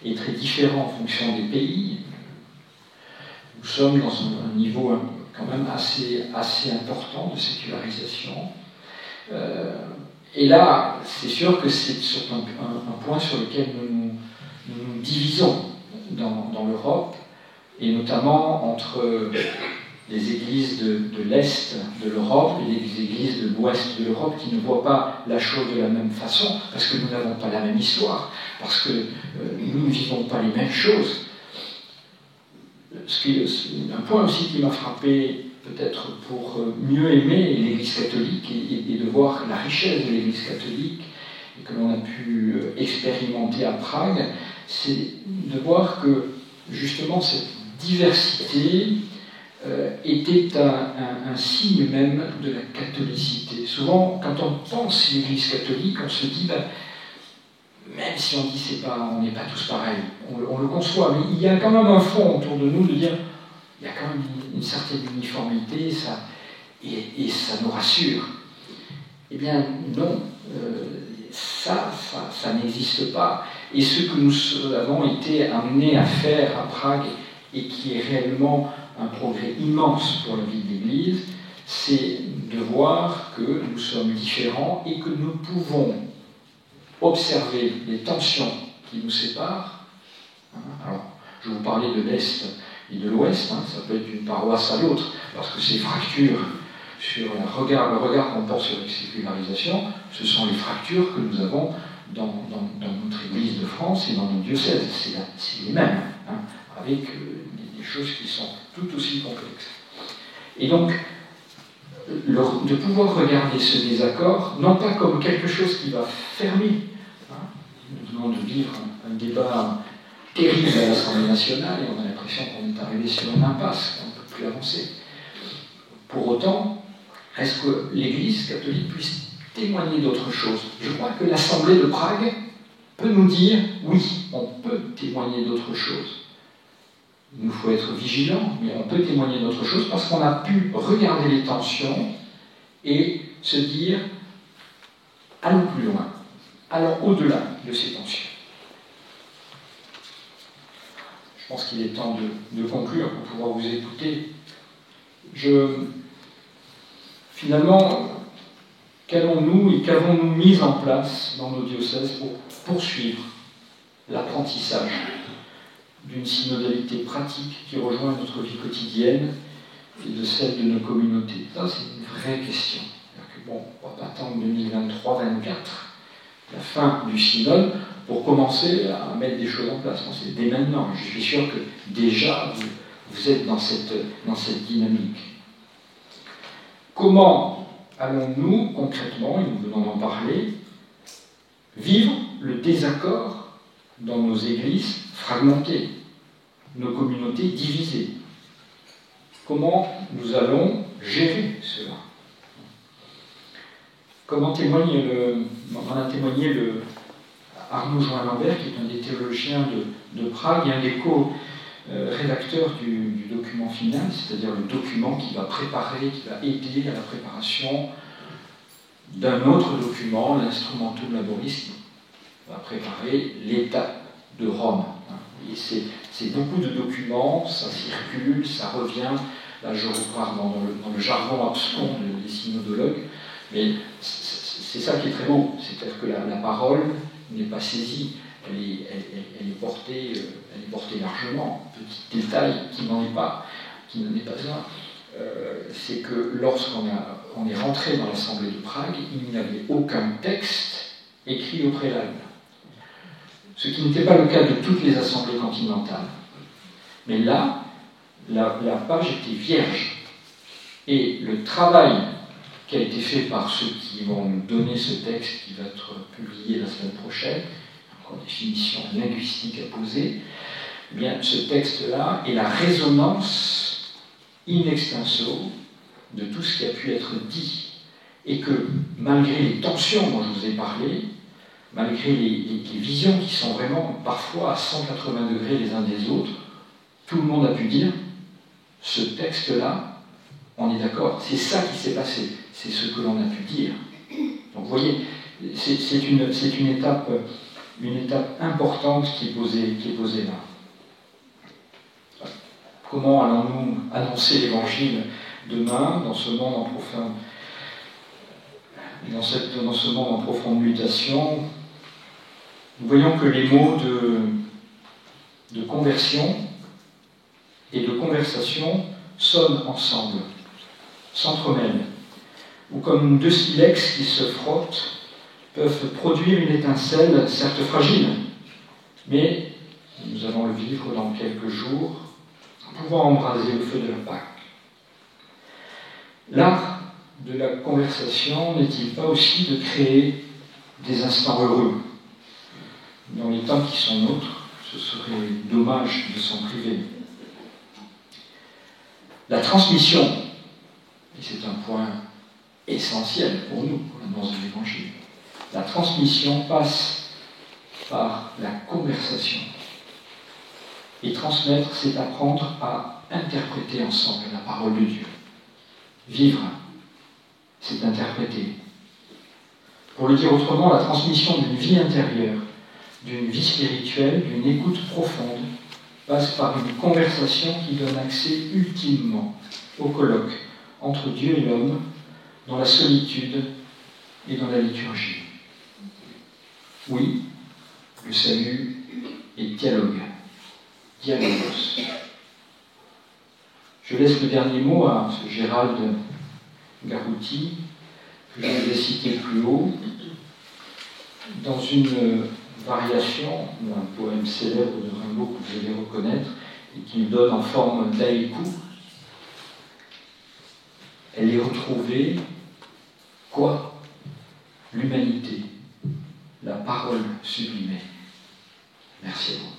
[SPEAKER 2] est très différent en fonction des pays. Nous sommes dans un niveau quand même assez important de sécularisation. Et là, c'est sûr que c'est un point sur lequel nous nous divisons dans l'Europe, et notamment entre les églises de l'Est de l'Europe et les églises de l'Ouest de l'Europe qui ne voient pas la chose de la même façon, parce que nous n'avons pas la même histoire, parce que nous ne vivons pas les mêmes choses. Un point aussi qui m'a frappé, peut-être pour mieux aimer l'Église catholique et de voir la richesse de l'Église catholique et que l'on a pu expérimenter à Prague, c'est de voir que justement cette diversité était un signe même de la catholicité. Souvent, quand on pense l'Église catholique, on se dit, même si on dit on n'est pas tous pareils, on le conçoit, mais il y a quand même un fond autour de nous de dire, il y a quand même une certaine uniformité, et ça nous rassure. Eh bien non, ça n'existe pas. Et ce que nous avons été amenés à faire à Prague, et qui est réellement un progrès immense pour la vie de l'Église, c'est de voir que nous sommes différents et que nous pouvons observer les tensions qui nous séparent. Alors, je vous parlais de l'Est et de l'Ouest, ça peut être d'une paroisse à l'autre, parce que ces fractures sur le regard qu'on porte sur la sécularisation, ce sont les fractures que nous avons dans notre Église de France et dans nos diocèses. C'est les mêmes, avec des choses qui sont tout aussi complexes. Et donc, de pouvoir regarder ce désaccord, non pas comme quelque chose qui va fermer. Nous venons de vivre un débat terrible à l'Assemblée nationale et on a l'impression qu'on est arrivé sur une impasse, qu'on ne peut plus avancer. Pour autant, est-ce que l'Église catholique puisse témoigner d'autre chose? Je crois que l'Assemblée de Prague peut nous dire, oui, on peut témoigner d'autre chose. Il nous faut être vigilants, mais on peut témoigner d'autre chose parce qu'on a pu regarder les tensions et se dire, allons plus loin, allons au-delà de ces tensions. Je pense qu'il est temps de conclure pour pouvoir vous écouter. Finalement, qu'allons-nous et qu'avons-nous mis en place dans nos diocèses pour poursuivre l'apprentissage d'une synodalité pratique qui rejoint notre vie quotidienne et de celle de nos communautés? Ça, c'est une vraie question. On ne va pas attendre 2023-2024, la fin du synode, pour commencer à mettre des choses en place. C'est dès maintenant. Je suis sûr que déjà, vous êtes dans cette dynamique. Comment allons-nous, concrètement, et nous venons d'en parler, vivre le désaccord dans nos églises fragmentées, nos communautés divisées? Comment nous allons gérer cela? Comment témoigner on a témoigné Arnaud Join-Lambert, qui est un des théologiens de Prague, et un des co-rédacteurs du document final, c'est-à-dire le document qui va préparer, qui va aider à la préparation d'un autre document, l'Instrumentum Laboris, qui va préparer l'État de Rome. Et c'est beaucoup de documents, ça circule, ça revient. Là, je repars dans le jargon abscon des synodologues, mais c'est ça qui est très beau, c'est-à-dire que la parole n'est pas saisie, elle est portée largement. Petit détail qui n'en est pas un, c'est que lorsqu'on est rentré dans l'Assemblée de Prague, il n'y avait aucun texte écrit au préalable. Ce qui n'était pas le cas de toutes les assemblées continentales. Mais là, la page était vierge. Et le travail qui a été fait par ceux qui vont nous donner ce texte qui va être publié la semaine prochaine, encore définition linguistique à poser, eh bien, ce texte-là est la résonance in extenso de tout ce qui a pu être dit. Et que malgré les tensions dont je vous ai parlé, malgré les visions qui sont vraiment parfois à 180 degrés les uns des autres, tout le monde a pu dire, ce texte-là, on est d'accord, c'est ça qui s'est passé, c'est ce que l'on a pu dire. Donc vous voyez, c'est une étape importante qui est posée là. Comment allons-nous annoncer l'Évangile demain dans ce monde en profonde mutation? Nous voyons que les mots de conversion et de conversation sonnent ensemble, s'entremêlent, ou comme deux silex qui se frottent peuvent produire une étincelle, certes fragile, mais nous allons le vivre dans quelques jours, pouvant embraser le feu de la Pâque. L'art de la conversation n'est-il pas aussi de créer des instants heureux? Dans les temps qui sont nôtres, ce serait dommage de s'en priver. La transmission, et c'est un point essentiel pour nous, pour l'annonce de l'Évangile, la transmission passe par la conversation. Et transmettre, c'est apprendre à interpréter ensemble la parole de Dieu. Vivre, c'est interpréter. Pour le dire autrement, la transmission d'une vie intérieure, d'une vie spirituelle, d'une écoute profonde, passe par une conversation qui donne accès ultimement au colloque entre Dieu et l'homme, dans la solitude et dans la liturgie. Oui, le salut est dialogue. Dialogos. Je laisse le dernier mot à ce Gérald Garouti, que je vous ai cité plus haut, dans une variation d'un poème célèbre de Rimbaud que vous allez reconnaître et qu'il donne en forme d'haïku. Elle est retrouvée, quoi? L'humanité, la parole sublimée. Merci à vous.